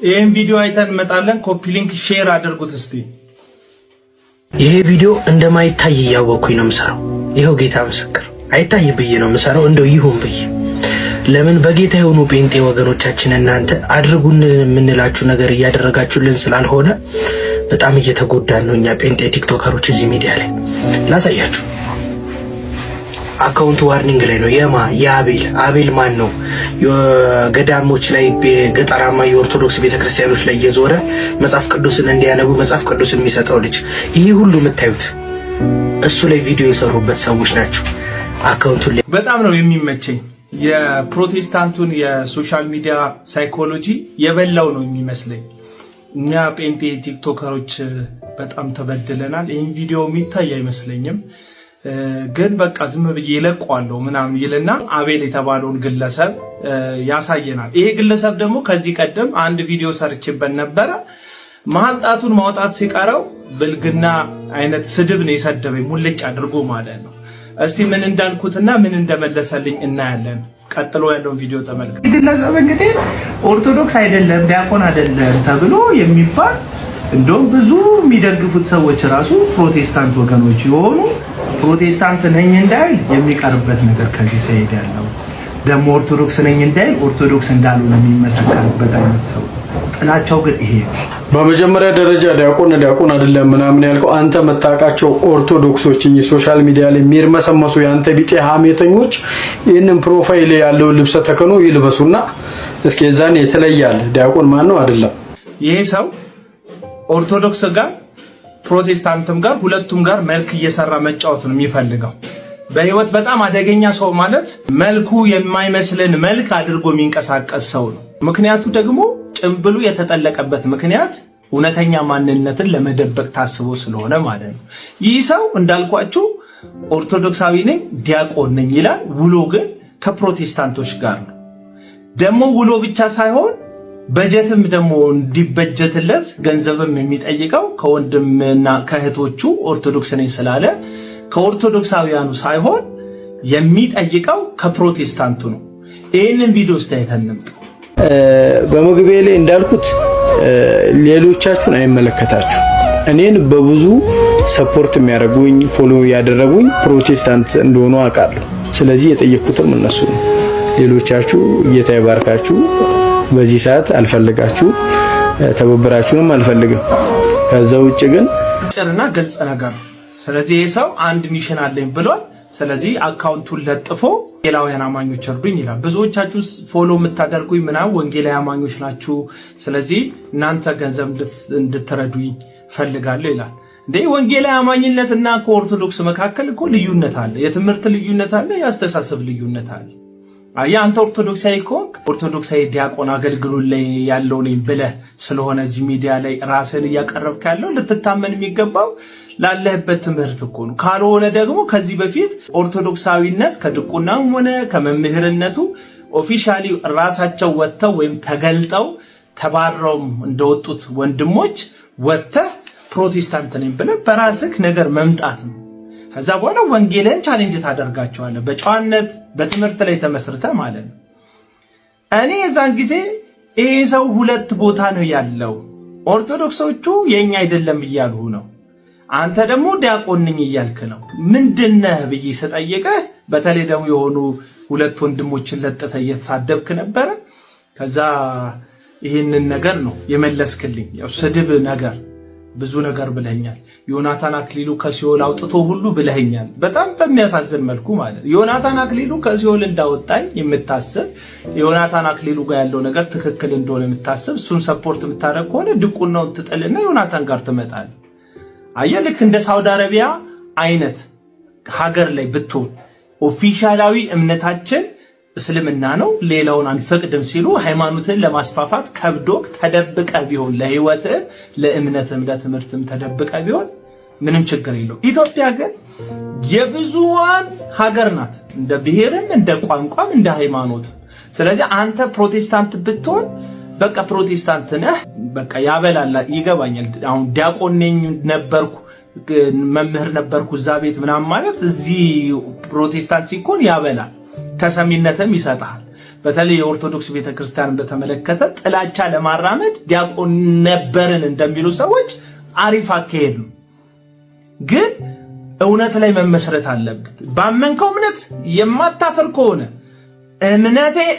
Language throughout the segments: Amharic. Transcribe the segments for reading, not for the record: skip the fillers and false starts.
ይሄን ቪዲዮ አይተን መጣለን። ኮፒ ሊንክ ሼር አድርጉት እስቲ። ይሄ ቪዲዮ እንደማይታይ ያወኩኝ ነው የምሰራው። ይሄው ጌታ ምስክር አይታይ ብዬ ነው የምሰራው። እንደው ይሁን ብዬ ለምን በጌታ የሆኑ ጴንጤ ወገኖቻችን እናንተ አድርጉን የምንላችሁ ነገር እያደረጋችሁልን ስላልሆነ በጣም እየተጎዳን ነው እኛ ጴንጤ ቲክቶከሮች። እዚህ ሚዲያ ላይ ላሳያችሁ። አካውንቱ ዋርኒንግ ላይ ነው። የአቤል ማን ነው? የገዳሞች ላይ ገጠራማ የኦርቶዶክስ ቤተክርስቲያኖች ላይ እየዞረ መጽሐፍ ቅዱስን እንዲያነቡ መጽሐፍ ቅዱስን የሚሰጠው ልጅ። ይሄ ሁሉ የምታዩት እሱ ላይ ቪዲዮ የሰሩበት ሰዎች ናቸው። አካውንቱ ላይ በጣም ነው የሚመቸኝ። የፕሮቴስታንቱን የሶሻል ሚዲያ ሳይኮሎጂ የበላው ነው የሚመስለኝ። እኛ ጴንጤ ቲክቶከሮች በጣም ተበድለናል። ይህን ቪዲዮ የሚታይ አይመስለኝም፣ ግን በቃ ዝም ብዬ ይለቀዋለሁ ምናምን ይልና አቤል የተባለውን ግለሰብ ያሳየናል። ይሄ ግለሰብ ደግሞ ከዚህ ቀደም አንድ ቪዲዮ ሰርችበት ነበረ። መሀል ጣቱን ማውጣት ሲቀረው ብልግና አይነት ስድብ ነው የሰደበኝ ሙልጭ አድርጎ ማለት ነው። እስቲ ምን እንዳልኩትና ምን እንደመለሰልኝ እናያለን። ቀጥሎ ያለውን ቪዲዮ ተመልከቱ። ግለሰብ እንግዲህ ኦርቶዶክስ አይደለም ዲያቆን አይደለም ተብሎ የሚባል እንደውም ብዙ የሚደግፉት ሰዎች ራሱ ፕሮቴስታንት ወገኖች የሆኑ ፕሮቴስታንት ነኝ እንዳይል የሚቀርበት ነገር ከዚህ ሰይድ ያለው ደግሞ ኦርቶዶክስ ነኝ እንዳይል ኦርቶዶክስ እንዳልሆነ የሚመሰከርበት አይነት ሰው ጥላቻው ግን ይሄ ነው። በመጀመሪያ ደረጃ ዲያቆን አይደለም ምናምን ያልከው አንተ መታቃቸው ኦርቶዶክሶች ሶሻል ሚዲያ ላይ የሚርመሰመሱ ያንተ ቢጤ ሀሜተኞች ይህንን ፕሮፋይል ያለው ልብሰ ተክህኖ ይልበሱና እስኪ የዛኔ የተለያለ ዲያቆን ማን ነው አይደለም። ይሄ ሰው ኦርቶዶክስ ጋር ፕሮቴስታንትም ጋር ሁለቱም ጋር መልክ እየሰራ መጫወት ነው የሚፈልገው። በህይወት በጣም አደገኛ ሰው ማለት መልኩ የማይመስልን መልክ አድርጎ የሚንቀሳቀስ ሰው ነው። ምክንያቱ ደግሞ ጭምብሉ የተጠለቀበት ምክንያት እውነተኛ ማንነትን ለመደበቅ ታስቦ ስለሆነ ማለት ነው። ይህ ሰው እንዳልኳችሁ ኦርቶዶክሳዊ ነኝ ዲያቆን ነኝ ይላል። ውሎ ግን ከፕሮቴስታንቶች ጋር ነው። ደግሞ ውሎ ብቻ ሳይሆን በጀትም ደግሞ እንዲበጀትለት ገንዘብም የሚጠይቀው ከወንድምና ከእህቶቹ ኦርቶዶክስ ነኝ ስላለ ከኦርቶዶክሳውያኑ ሳይሆን የሚጠይቀው ከፕሮቴስታንቱ ነው። ይህንን ቪዲዮ ስታይተንምጥ በመግቢያ ላይ እንዳልኩት ሌሎቻችሁን አይመለከታችሁ። እኔን በብዙ ሰፖርት የሚያደርጉኝ ፎሎ ያደረጉኝ ፕሮቴስታንት እንደሆኑ አውቃለሁ። ስለዚህ የጠየቅኩትም እነሱ ነው። ሌሎቻችሁ ጌታ ይባርካችሁ። በዚህ ሰዓት አልፈልጋችሁ ተበብራችሁንም አልፈልግም። ከዛ ውጭ ግን ጭርና ግልጽ ነገር። ስለዚህ ይሄ ሰው አንድ ሚሽን አለኝ ብሏል። ስለዚህ አካውንቱን ለጥፎ ወንጌላውያን አማኞች እርዱኝ ይላል። ብዙዎቻችሁ ፎሎ የምታደርጉኝ ምናምን ወንጌላዊ አማኞች ናችሁ፣ ስለዚህ እናንተ ገንዘብ እንድትረዱኝ ፈልጋለሁ ይላል። እንዴ ወንጌላዊ አማኝነትና ከኦርቶዶክስ መካከል እኮ ልዩነት አለ። የትምህርት ልዩነት አለ፣ የአስተሳሰብ ልዩነት አለ። አንተ ኦርቶዶክሳዊ ከሆንክ ኦርቶዶክሳዊ ዲያቆን አገልግሎት ላይ ያለው ነኝ ብለህ ስለሆነ እዚህ ሚዲያ ላይ ራስን እያቀረብክ ያለው ልትታመን የሚገባው ላለህበት ትምህርት እኮ ነው። ካልሆነ ደግሞ ከዚህ በፊት ኦርቶዶክሳዊነት ከድቁናም ሆነ ከመምህርነቱ ኦፊሻሊ ራሳቸው ወጥተው ወይም ተገልጠው ተባረውም እንደወጡት ወንድሞች ወጥተህ ፕሮቴስታንት ነኝ ብለህ በራስህ ነገር መምጣት ነው። ከዛ በኋላ ወንጌልን ቻሌንጅ ታደርጋቸዋለህ በጨዋነት በትምህርት ላይ ተመስርተ ማለት ነው። እኔ የዛን ጊዜ ይሄ ሰው ሁለት ቦታ ነው ያለው፣ ኦርቶዶክሶቹ የኛ አይደለም እያሉ ነው፣ አንተ ደግሞ ዲያቆን ነኝ እያልክ ነው፣ ምንድነህ ብዬ ስጠይቅህ በተለይ ደግሞ የሆኑ ሁለት ወንድሞችን ለጥፈ እየተሳደብክ ነበረ። ከዛ ይህንን ነገር ነው የመለስክልኝ። ያው ስድብ ነገር ብዙ ነገር ብለኛል። ዮናታን አክሊሉ ከሲኦል አውጥቶ ሁሉ ብለኛል። በጣም በሚያሳዝን መልኩ ማለት ነው። ዮናታን አክሊሉ ከሲኦል እንዳወጣኝ የምታስብ ዮናታን አክሊሉ ጋር ያለው ነገር ትክክል እንደሆነ የምታስብ እሱን ሰፖርት የምታደርግ ከሆነ ድቁናውን ትጥልና ዮናታን ጋር ትመጣል። አየህ ልክ እንደ ሳውዲ አረቢያ አይነት ሀገር ላይ ብትሆን ኦፊሻላዊ እምነታችን እስልምና ነው ሌላውን አንፈቅድም ሲሉ ሃይማኖትን ለማስፋፋት ከብዶክ ተደብቀ ቢሆን ለህይወትህ ለእምነትም ለትምህርትም ተደብቀ ቢሆን ምንም ችግር የለው። ኢትዮጵያ ግን የብዙዋን ሀገር ናት፣ እንደ ብሔርም እንደ ቋንቋም እንደ ሃይማኖት። ስለዚህ አንተ ፕሮቴስታንት ብትሆን በቃ ፕሮቴስታንት ነህ፣ በቃ ያበላላ። ይገባኛል። አሁን ዲያቆን ነኝ ነበርኩ መምህር ነበርኩ እዛ ቤት ምናምን ማለት እዚህ ፕሮቴስታንት ሲኮን ያበላል፣ ተሰሚነትም ይሰጣል። በተለይ የኦርቶዶክስ ቤተክርስቲያን በተመለከተ ጥላቻ ለማራመድ ዲያቆን ነበርን እንደሚሉ ሰዎች አሪፍ አካሄድ ነው፣ ግን እውነት ላይ መመስረት አለበት። ባመንከው እምነት የማታፈር ከሆነ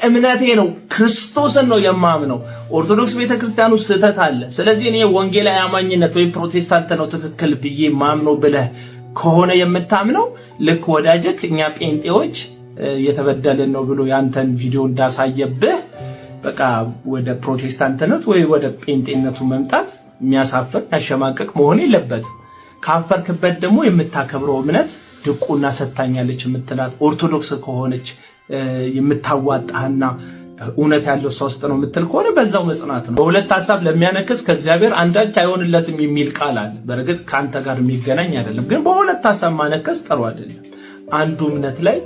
እምነቴ ነው፣ ክርስቶስን ነው የማምነው፣ ኦርቶዶክስ ቤተክርስቲያኑ ስህተት አለ፣ ስለዚህ እኔ ወንጌላዊ አማኝነት ወይ ፕሮቴስታንት ነው ትክክል ብዬ ማምነው ብለህ ከሆነ የምታምነው ልክ ወዳጅክ እኛ ጴንጤዎች የተበደልን ነው ብሎ ያንተን ቪዲዮ እንዳሳየብህ በቃ ወደ ፕሮቴስታንትነት ወይ ወደ ጴንጤነቱ መምጣት የሚያሳፍር ያሸማቀቅ መሆን የለበትም። ካፈርክበት ደግሞ የምታከብረው እምነት ድቁና ሰጥታኛለች የምትላት ኦርቶዶክስ ከሆነች የምታዋጣህና እውነት ያለው ሰው ውስጥ ነው የምትል ከሆነ በዛው መጽናት ነው። በሁለት ሐሳብ ለሚያነክስ ከእግዚአብሔር አንዳች አይሆንለትም የሚል ቃል አለ። በእርግጥ ከአንተ ጋር የሚገናኝ አይደለም፣ ግን በሁለት ሐሳብ ማነከስ ጥሩ አይደለም። አንዱ እምነት ላይ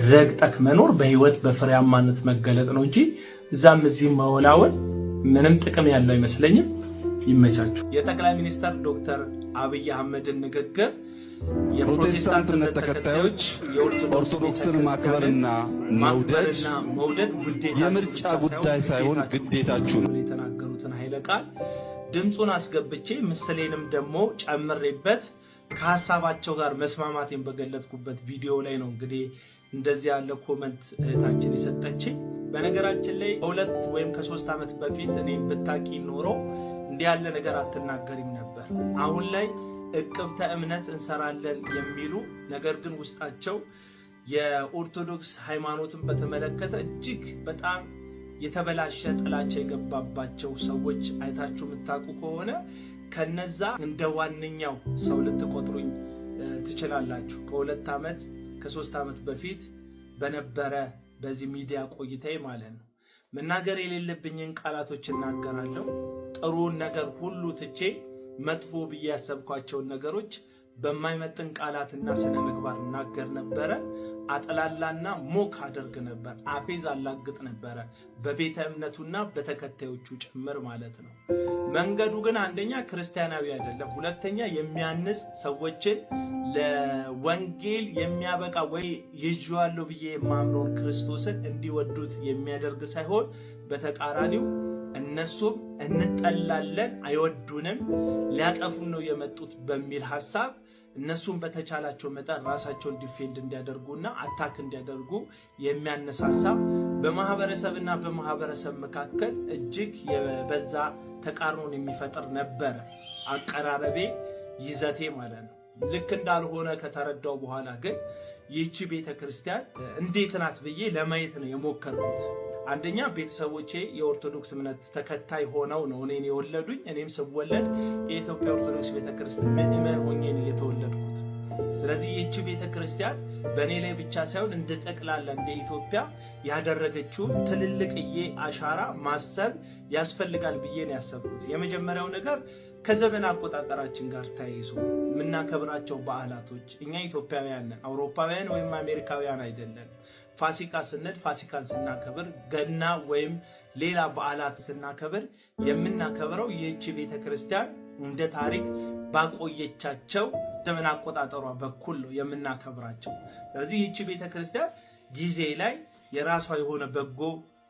ረግጠክ መኖር በህይወት በፍሬያማነት መገለጥ ነው እንጂ እዛም እዚህ መወላወል ምንም ጥቅም ያለው አይመስለኝም። ይመቻችሁ። የጠቅላይ ሚኒስትር ዶክተር አብይ አህመድን ንግግር የፕሮቴስታንት እምነት ተከታዮች ኦርቶዶክስን ማክበርና መውደድ የምርጫ ጉዳይ ሳይሆን ግዴታችሁ ነው የተናገሩትን ኃይለ ቃል ድምጹን አስገብቼ ምስሌንም ደግሞ ጨምሬበት ከሐሳባቸው ጋር መስማማቴን በገለጥኩበት ቪዲዮ ላይ ነው እንግዲህ እንደዚህ ያለ ኮሜንት እህታችን የሰጠችኝ። በነገራችን ላይ ከ2 ወይም ከ3 ዓመት በፊት እኔ ብታቂ ኖሮ እንዲህ ያለ ነገር አትናገሪም ነበር። አሁን ላይ እቅብተ እምነት እንሰራለን የሚሉ ነገር ግን ውስጣቸው የኦርቶዶክስ ሃይማኖትን በተመለከተ እጅግ በጣም የተበላሸ ጥላቻ የገባባቸው ሰዎች አይታችሁ የምታውቁ ከሆነ ከነዛ እንደ ዋነኛው ሰው ልትቆጥሩኝ ትችላላችሁ። ከ2 ዓመት ከ3 ዓመት በፊት በነበረ በዚህ ሚዲያ ቆይታዬ ማለት ነው መናገር የሌለብኝን ቃላቶች እናገራለሁ። ጥሩን ነገር ሁሉ ትቼ መጥፎ ብዬ ያሰብኳቸውን ነገሮች በማይመጥን ቃላትና ስነ ምግባር እናገር ነበረ። አጠላላና ሞክ አደርግ ነበር፣ አፌዝ አላግጥ ነበረ፣ በቤተ እምነቱና በተከታዮቹ ጭምር ማለት ነው። መንገዱ ግን አንደኛ ክርስቲያናዊ አይደለም፣ ሁለተኛ የሚያንጽ ሰዎችን ለወንጌል የሚያበቃ ወይ ይዤዋለሁ ብዬ የማምነውን ክርስቶስን እንዲወዱት የሚያደርግ ሳይሆን በተቃራኒው እነሱም እንጠላለን አይወዱንም ሊያጠፉን ነው የመጡት በሚል ሐሳብ እነሱም በተቻላቸው መጠን ራሳቸውን ዲፌንድ እንዲያደርጉና አታክ እንዲያደርጉ የሚያነሳሳ በማህበረሰብና በማህበረሰብ መካከል እጅግ የበዛ ተቃርኖን የሚፈጥር ነበረ አቀራረቤ ይዘቴ ማለት ነው። ልክ እንዳልሆነ ከተረዳው በኋላ ግን ይህቺ ቤተክርስቲያን እንዴት ናት ብዬ ለማየት ነው የሞከርኩት። አንደኛ ቤተሰቦቼ የኦርቶዶክስ እምነት ተከታይ ሆነው ነው እኔን የወለዱኝ። እኔም ስወለድ የኢትዮጵያ ኦርቶዶክስ ቤተክርስቲያን ምዕመን ሆኜ ነው የተወለድኩት። ስለዚህ ይህቺ ቤተክርስቲያን በእኔ ላይ ብቻ ሳይሆን እንደ ጠቅላላ እንደ ኢትዮጵያ ያደረገችውን ትልልቅዬ አሻራ ማሰብ ያስፈልጋል ብዬ ነው ያሰብኩት። የመጀመሪያው ነገር ከዘመን አቆጣጠራችን ጋር ተያይዞ የምናከብራቸው በዓላቶች እኛ ኢትዮጵያውያን ነን፣ አውሮፓውያን ወይም አሜሪካውያን አይደለን። ፋሲካ ስንል ፋሲካን ስናከብር፣ ገና ወይም ሌላ በዓላት ስናከብር የምናከብረው ይህቺ ቤተክርስቲያን እንደ ታሪክ ባቆየቻቸው ዘመን አቆጣጠሯ በኩል ነው የምናከብራቸው። ስለዚህ ይህቺ ቤተክርስቲያን ጊዜ ላይ የራሷ የሆነ በጎ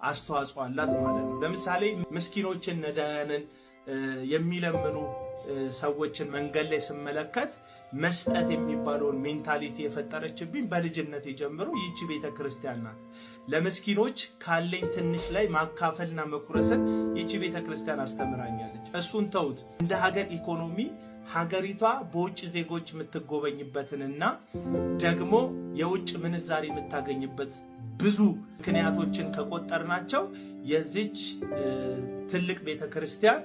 አስተዋጽኦ አላት ማለት ነው። ለምሳሌ ምስኪኖችን፣ ነዳያንን የሚለምኑ ሰዎችን መንገድ ላይ ስመለከት መስጠት የሚባለውን ሜንታሊቲ የፈጠረችብኝ በልጅነት ጀምሮ ይህቺ ቤተክርስቲያን ናት። ለምስኪኖች ካለኝ ትንሽ ላይ ማካፈልና መኩረስን ይህቺ ቤተክርስቲያን አስተምራኛለች። እሱን ተውት። እንደ ሀገር ኢኮኖሚ ሀገሪቷ በውጭ ዜጎች የምትጎበኝበትንና ደግሞ የውጭ ምንዛሪ የምታገኝበት ብዙ ምክንያቶችን ከቆጠርናቸው የዚች ትልቅ ቤተክርስቲያን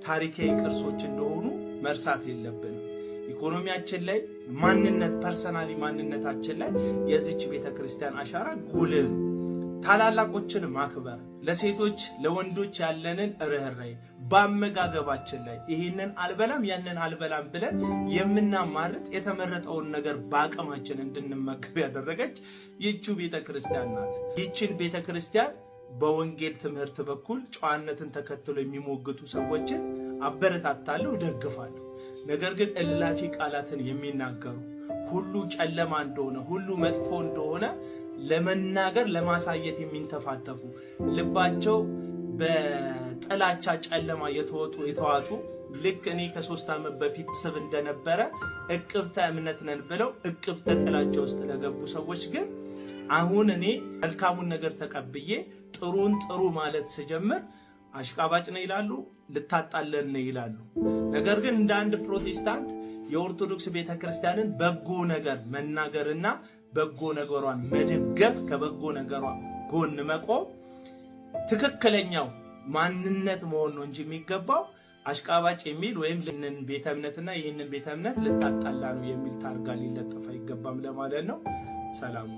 ታሪካዊ ቅርሶች እንደሆኑ መርሳት የለብንም። ኢኮኖሚያችን ላይ ማንነት፣ ፐርሰናሊ ማንነታችን ላይ የዚች ቤተክርስቲያን አሻራ ጉልህ። ታላላቆችን ማክበር፣ ለሴቶች ለወንዶች ያለንን ርህራሄ፣ በአመጋገባችን ላይ ይሄንን አልበላም ያንን አልበላም ብለን የምናማርጥ የተመረጠውን ነገር በአቅማችን እንድንመገብ ያደረገች ይህቺው ቤተክርስቲያን ናት። ይህችን ቤተክርስቲያን በወንጌል ትምህርት በኩል ጨዋነትን ተከትሎ የሚሞግቱ ሰዎችን አበረታታለሁ፣ ደግፋለሁ። ነገር ግን እላፊ ቃላትን የሚናገሩ ሁሉ ጨለማ እንደሆነ፣ ሁሉ መጥፎ እንደሆነ ለመናገር ለማሳየት የሚንተፋተፉ ልባቸው በጥላቻ ጨለማ የተዋጡ ልክ እኔ ከ3 ዓመት በፊት ስብ እንደነበረ እቅብተ እምነት ነን ብለው እቅብተ ጥላቻ ውስጥ ለገቡ ሰዎች ግን አሁን እኔ መልካሙን ነገር ተቀብዬ ጥሩን ጥሩ ማለት ስጀምር አሽቃባጭ ነው ይላሉ፣ ልታጣለን ነው ይላሉ። ነገር ግን እንደ አንድ ፕሮቴስታንት የኦርቶዶክስ ቤተክርስቲያንን በጎ ነገር መናገርና በጎ ነገሯን መደገፍ ከበጎ ነገሯ ጎን መቆም ትክክለኛው ማንነት መሆን ነው እንጂ የሚገባው አሽቃባጭ የሚል ወይም ይህንን ቤተ እምነትና ይህንን ቤተ እምነት ልታጣላ ነው የሚል ታርጋ ሊለጠፍ አይገባም ለማለት ነው። ሰላሙ